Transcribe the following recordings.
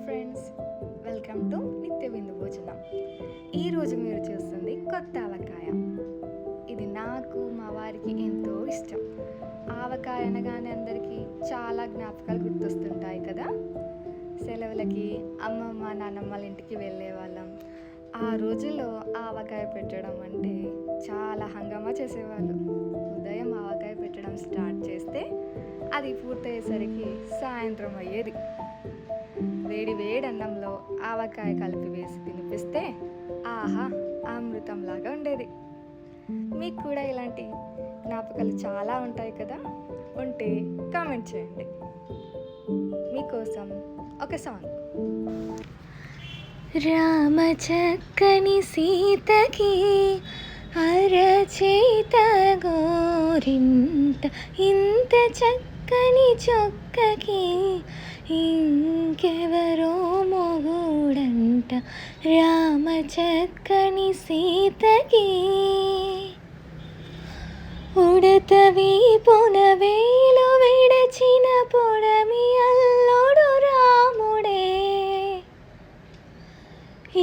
Friends, welcome to నిత్య విందు భోజనం. ఈరోజు మీరు చూస్తుంది కొత్త ఆవకాయ. ఇది నాకు మా వారికి ఎంతో ఇష్టం. ఆవకాయ అనగానే అందరికీ చాలా జ్ఞాపకాలు గుర్తొస్తుంటాయి కదా. సెలవులకి అమ్మమ్మ నాన్నమ్మల ఇంటికి వెళ్ళే వాళ్ళం. ఆ రోజుల్లో ఆవకాయ పెట్టడం అంటే చాలా హంగామా చేసేవాళ్ళు. ఉదయం ఆవకాయ పెట్టడం స్టార్ట్ చేస్తే అది పూర్తయ్యేసరికి సాయంత్రం అయ్యేది. వేడి వేడి అన్నంలో ఆవకాయ కలిపి వేసి తినిపిస్తే ఆహా, అమృతంలాగా ఉండేది. మీకు కూడా ఇలాంటి జ్ఞాపకాలు చాలా ఉంటాయి కదా. ఉంటే కామెంట్ చేయండి. మీకోసం ఒక సాంగ్. రామ చక్కని సీతకి అరచేత గోరింట, ఇంత చక్కని చొక్కకి ఇంకెవరో మొగుడంట. రామ చక్కని సీతకి ఉడత వీపున వేలు విడచిన పొడమి అల్లుడు రాముడే,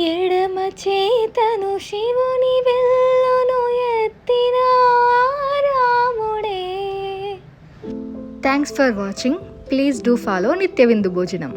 ఎడమ చేతను శివుని వెల్లును ఎత్తిన రాముడే. Thanks for watching. Please do follow నిత్య విందు భోజనం.